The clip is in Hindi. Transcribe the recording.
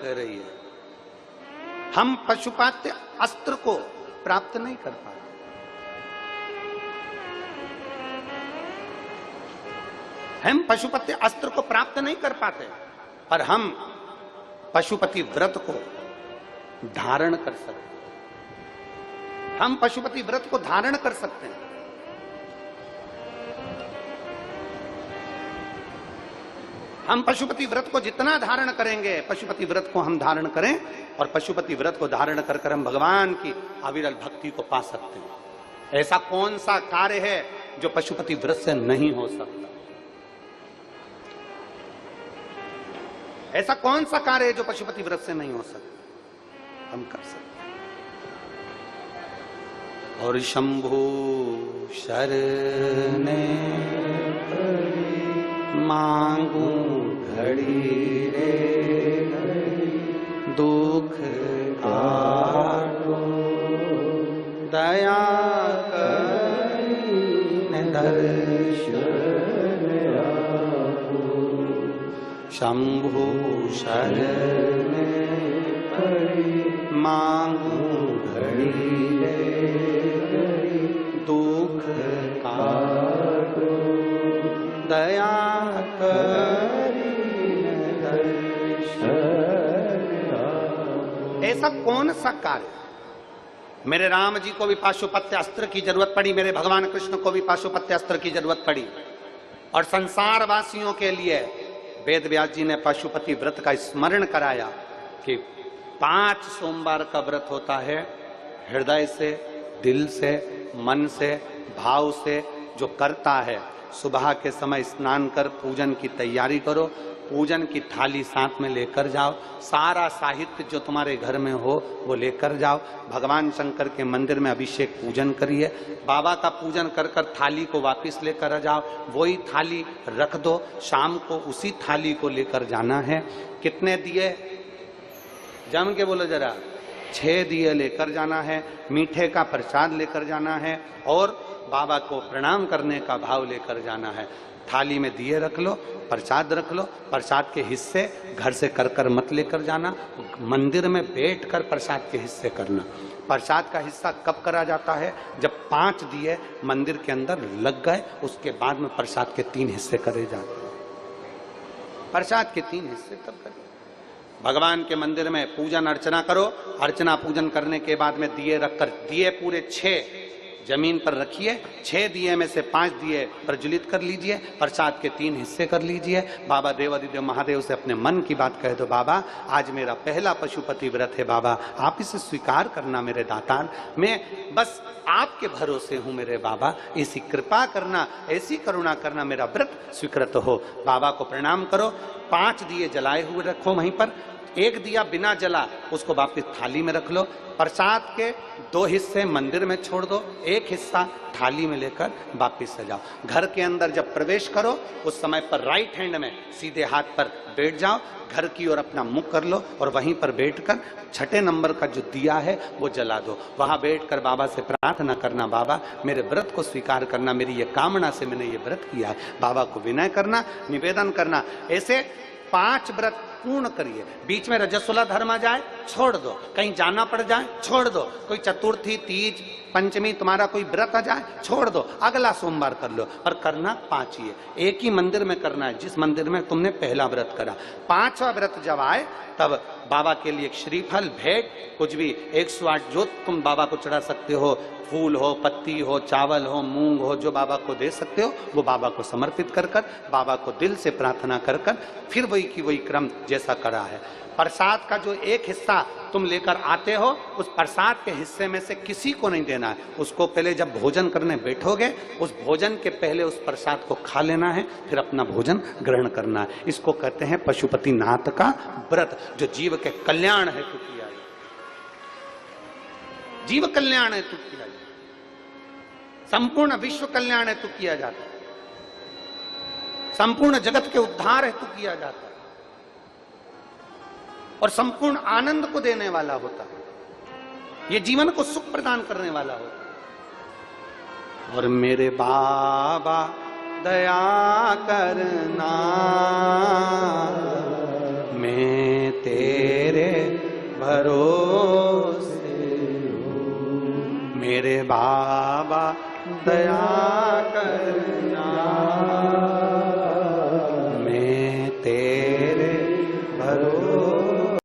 कह रही है, हम पशुपात्य अस्त्र को प्राप्त नहीं कर पाते। हम पशुपति अस्त्र को प्राप्त नहीं कर पाते, पर हम पशुपति व्रत को धारण कर सकते हैं। हम पशुपति व्रत को धारण कर सकते हैं। हम पशुपति व्रत को जितना धारण करेंगे, पशुपति व्रत को हम धारण करें और पशुपति व्रत को धारण कर कर हम भगवान की अविरल भक्ति को पा सकते हैं। ऐसा कौन सा कार्य है जो पशुपति व्रत से नहीं हो सकता? ऐसा कौन सा कार्य है जो पशुपति व्रत से नहीं हो सकता? हम कर सकते हैं। और शंभु शरणे मांगू घड़ी रे दुख काटो दया करीने दर्शन शंभु शरण मांगू घड़ी दुख काटो दया करीने दर्शन। ऐसा कौन सा कार्य? मेरे राम जी को भी पाशुपत्य अस्त्र की जरूरत पड़ी, मेरे भगवान कृष्ण को भी पाशुपत्य अस्त्र की जरूरत पड़ी, और संसार वासियों के लिए वेद व्यास जी ने पशुपति व्रत का स्मरण कराया कि 5 सोमवार का व्रत होता है। हृदय से, दिल से, मन से, भाव से जो करता है, सुबह के समय स्नान कर पूजन की तैयारी करो, पूजन की थाली साथ में लेकर जाओ, सारा साहित्य जो तुम्हारे घर में हो वो लेकर जाओ, भगवान शंकर के मंदिर में अभिषेक पूजन करिए, बाबा का पूजन कर कर थाली को वापस लेकर जाओ, वही थाली रख दो, शाम को उसी थाली को लेकर जाना है। कितने दिए? जम के बोलो जरा। 6 दिए लेकर जाना है, मीठे का प्रसाद लेकर जाना है और बाबा को प्रणाम करने का भाव लेकर जाना है। थाली में दिए रख लो, प्रसाद रख लो, प्रसाद के हिस्से घर से कर कर मत लेकर जाना, मंदिर में बैठकर प्रसाद के हिस्से करना। प्रसाद का हिस्सा कब करा जाता है? जब 5 दिए मंदिर के अंदर लग गए, उसके बाद में प्रसाद के 3 हिस्से करे जाते हैं। प्रसाद के 3 हिस्से तब करें। भगवान के मंदिर में पूजन अर्चना करो, अर्चना पूजन करने के बाद में दिए रखकर, दिए पूरे 6 जमीन पर रखिए, 6 दिए में से 5 दिए प्रज्वलित कर लीजिए, प्रसाद के 3 हिस्से कर लीजिए। बाबा देवादिदेव महादेव से अपने मन की बात कह दो, बाबा आज मेरा पहला पशुपति व्रत है, बाबा आप इसे स्वीकार करना मेरे दातार, मैं बस आपके भरोसे हूं मेरे बाबा, ऐसी कृपा करना, ऐसी करुणा करना, मेरा व्रत स्वीकृत हो। बाबा को प्रणाम करो, 5 दिए जलाए हुए रखो वहीं पर, 1 दिया बिना जला उसको वापिस थाली में रख लो, प्रसाद के 2 हिस्से मंदिर में छोड़ दो, 1 हिस्सा थाली में लेकर वापिस से जाओ। घर के अंदर जब प्रवेश करो उस समय पर राइट हैंड में सीधे हाथ पर बैठ जाओ, घर की ओर अपना मुख कर लो और वहीं पर बैठकर 6 नंबर का जो दिया है वो जला दो। वहां बैठकर बाबा से प्रार्थना करना, बाबा मेरे व्रत को स्वीकार करना, मेरी ये कामना से मैंने ये व्रत किया है, बाबा को विनय करना, निवेदन करना। ऐसे 5 व्रत पूर्ण करिए। बीच में रजस्वला धर्म आ जाए छोड़ दो, कहीं जाना पड़ जाए छोड़ दो, कोई चतुर्थी, तीज, पंचमी तुम्हारा कोई व्रत आ जाए छोड़ दो, अगला सोमवार कर लो, पर करना 5 ही है। एक ही मंदिर में करना है जिस मंदिर में तुमने पहला व्रत करा। 5वां व्रत जब आए तब बाबा के लिए एक श्रीफल, भेंट, कुछ भी 108 जो तुम बाबा को चढ़ा सकते हो, फूल हो, पत्ती हो, चावल हो, मूंग हो, जो बाबा को दे सकते हो वो बाबा को समर्पित कर कर, बाबा को दिल से प्रार्थना कर कर, फिर वही की वही क्रम जैसा करा है। प्रसाद का जो 1 हिस्सा तुम लेकर आते हो, उस प्रसाद के हिस्से में से किसी को नहीं देना है। उसको पहले जब भोजन करने बैठोगे, उस भोजन के पहले उस प्रसाद को खा लेना है, फिर अपना भोजन ग्रहण करना है। इसको कहते हैं पशुपति नाथ का व्रत, जो जीव के कल्याण हेतु किया है, जीव कल्याण हेतु किया है, संपूर्ण विश्व कल्याण हेतु किया जाता है, संपूर्ण जगत के उद्धार हेतु किया जाता है और संपूर्ण आनंद को देने वाला होता है, ये जीवन को सुख प्रदान करने वाला होता है। और मेरे बाबा दया करना, मैं तेरे भरोसे हो। मेरे बाबा दया करना।